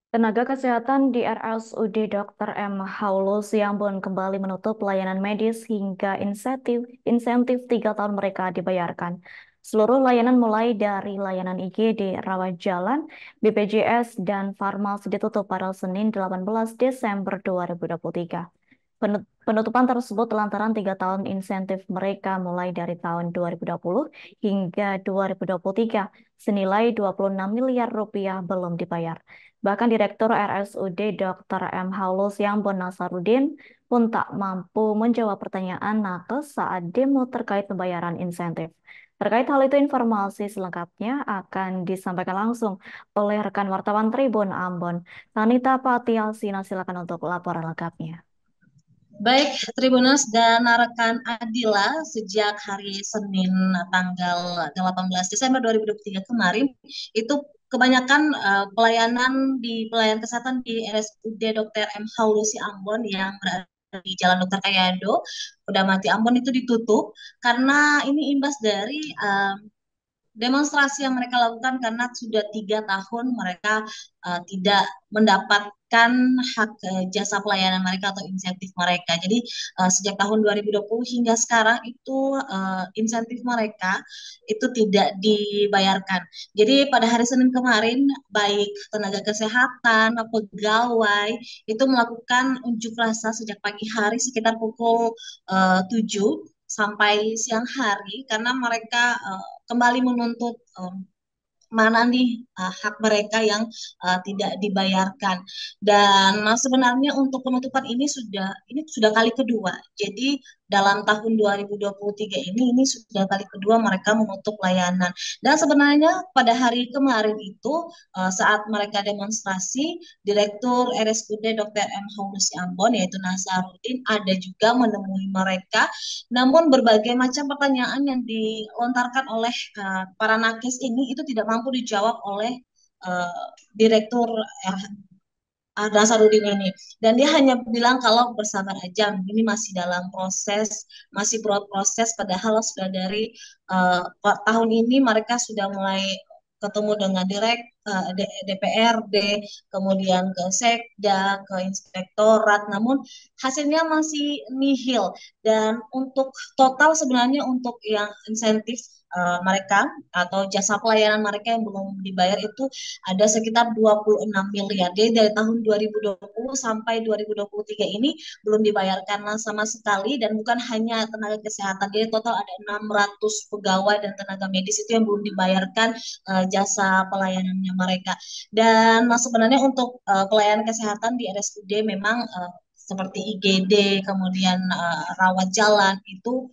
Tenaga kesehatan di RSUD Dr. M. Haulus Yambon kembali menutup pelayanan medis hingga insentif 3 tahun mereka dibayarkan. Seluruh layanan mulai dari layanan IGD, rawat jalan, BPJS, dan farmasi ditutup pada Senin 18 Desember 2023. Penutupan tersebut lantaran 3 tahun insentif mereka mulai dari tahun 2020 hingga 2023 senilai 26 miliar rupiah belum dibayar. Bahkan Direktur RSUD Dr. M. Haulus Yambon Nasarudin pun tak mampu menjawab pertanyaan nakes saat demo terkait pembayaran insentif. Terkait hal itu, informasi selengkapnya akan disampaikan langsung oleh rekan wartawan Tribun Ambon. Tanita Patialsina, silakan untuk laporan lengkapnya. Baik, Tribuners dan rekan Adila, sejak hari Senin tanggal 18 Desember 2023 kemarin, itu kebanyakan pelayanan di pelayanan kesehatan di RSUD Dr. M. Haulusi Ambon yang berada di Jalan Dr. Kayado, Udah Mati Ambon itu ditutup karena ini imbas dari demonstrasi yang mereka lakukan karena sudah 3 tahun mereka tidak mendapatkan hak jasa pelayanan mereka atau insentif mereka. Jadi sejak tahun 2020 hingga sekarang itu insentif mereka itu tidak dibayarkan. Jadi pada hari Senin kemarin baik tenaga kesehatan, pegawai itu melakukan unjuk rasa sejak pagi hari sekitar pukul 7 sampai siang hari karena mereka kembali menuntut mana nih hak mereka yang tidak dibayarkan. Dan sebenarnya untuk penutupan ini sudah kali kedua. Jadi dalam tahun 2023 ini sudah kali kedua mereka menutup layanan. Dan sebenarnya pada hari kemarin itu saat mereka demonstrasi, Direktur RSUD Dr. M. Haulus Ambon yaitu Nasarudin ada juga menemui mereka, namun berbagai macam pertanyaan yang dilontarkan oleh para nakes ini itu tidak mampu dijawab oleh Direktur Nasarudin ini. Dan dia hanya bilang kalau bersabar aja, ini masih dalam proses, masih proses, padahal sudah dari tahun ini mereka sudah mulai ketemu dengan DPRD, kemudian ke Sekda, ke Inspektorat, namun hasilnya masih nihil. Dan untuk total sebenarnya untuk yang insentif mereka atau jasa pelayanan mereka yang belum dibayar itu ada sekitar 26 miliar. Jadi dari tahun 2020 sampai 2023 ini belum dibayarkan sama sekali dan bukan hanya tenaga kesehatan. Jadi total ada 600 pegawai dan tenaga medis itu yang belum dibayarkan jasa pelayanannya mereka. Dan sebenarnya untuk pelayanan kesehatan di RSUD memang seperti IGD, kemudian rawat jalan itu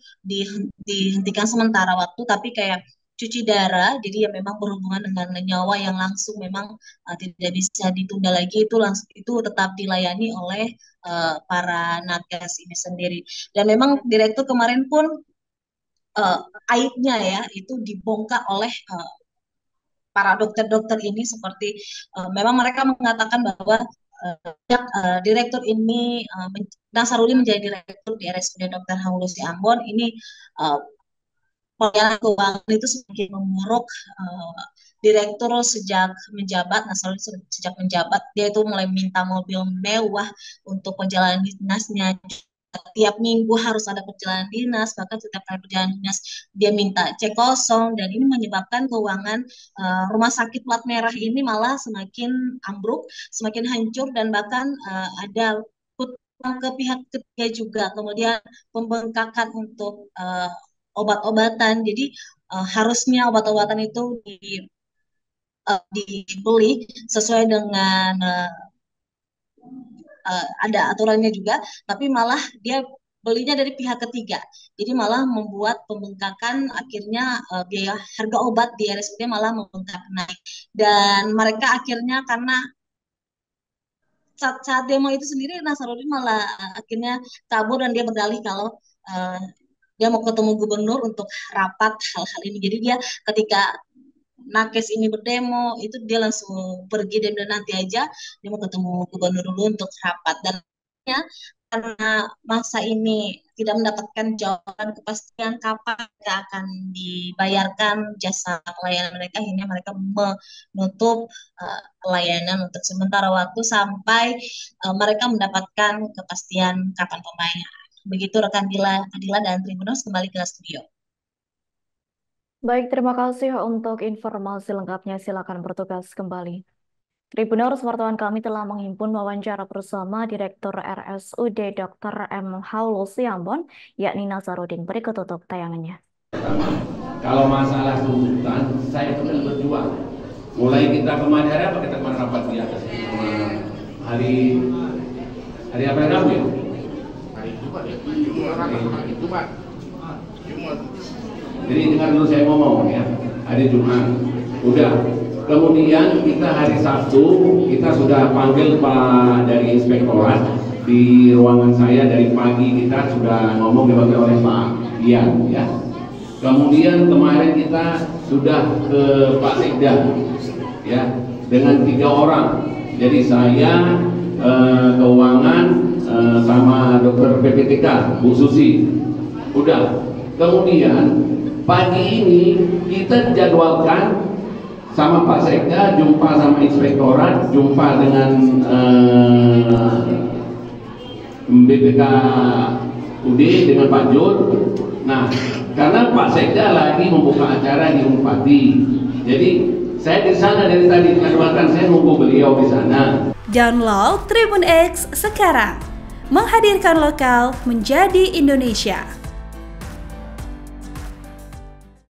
dihentikan sementara waktu, tapi kayak cuci darah, jadi ya memang berhubungan dengan nyawa yang langsung memang tidak bisa ditunda lagi, itu langsung itu tetap dilayani oleh para nakes ini sendiri. Dan memang direktur kemarin pun uh, aibnya ya itu dibongkar oleh para dokter-dokter ini seperti memang mereka mengatakan bahwa direktur ini Nasarudin menjadi direktur di RSUD Dr. Haulusi Ambon ini uh, pelayanan keuangan itu semakin memburuk. Direktur sejak menjabat, Nasarudin sejak menjabat dia itu mulai minta mobil mewah untuk perjalanan dinasnya. Tiap minggu harus ada perjalanan dinas, bahkan setiap kali perjalanan dinas dia minta cek kosong, dan ini menyebabkan keuangan rumah sakit plat merah ini malah semakin ambruk, semakin hancur, dan bahkan ada hutang ke pihak ketiga juga, kemudian pembengkakan untuk obat-obatan. Jadi harusnya obat-obatan itu dibeli sesuai dengan ada aturannya juga, tapi malah dia belinya dari pihak ketiga. Jadi malah membuat pembengkakan, akhirnya biaya harga obat di RSUD malah membengkak naik. Dan mereka akhirnya karena saat demo itu sendiri Nasarudin malah akhirnya kabur dan dia berdalih kalau uh, dia mau ketemu gubernur untuk rapat hal-hal ini. Jadi dia ketika nakes ini berdemo itu dia langsung pergi dan nanti aja dia mau ketemu gubernur dulu untuk rapat. Dan karena masa ini tidak mendapatkan jawaban kepastian kapan mereka akan dibayarkan jasa pelayanan mereka, akhirnya mereka menutup pelayanan untuk sementara waktu sampai mereka mendapatkan kepastian kapan pembayaran. Begitu rekan Adila dan Tribuners, kembali ke studio. Baik, terima kasih untuk informasi lengkapnya. Silakan bertugas kembali. Tribuners, wartawan kami telah menghimpun wawancara bersama Direktur RSUD Dr. M. Haulus Ciambon, yakni Nazarudin. Berikut tutup tayangannya. Kalau masalah tuntutan, saya sudah berjuang. Mulai kita kemarin hari apa kita kemarin rapat di atas hari apa yang Rabu ya? Hari Jumat. Jadi dengar dulu saya ngomong ya, hari Jumat. Udah. Kemudian kita hari Sabtu kita sudah panggil Pak dari Inspektorat di ruangan saya, dari pagi kita sudah ngomong dipanggil oleh Pak Ian ya. Kemudian kemarin kita sudah ke Pak Sekda ya dengan 3 orang. Jadi saya keuangan sama dokter PPTK Bu Susi. Udah. Kemudian pagi ini kita jadwalkan sama Pak Sekda, jumpa sama Inspektorat, jumpa dengan BPK UD dengan Pak Jur. Nah, karena Pak Sekda lagi membuka acara di Unpati, jadi saya di sana dari tadi jadwalkan, saya nunggu beliau di sana. Download Tribun X sekarang, menghadirkan lokal menjadi Indonesia.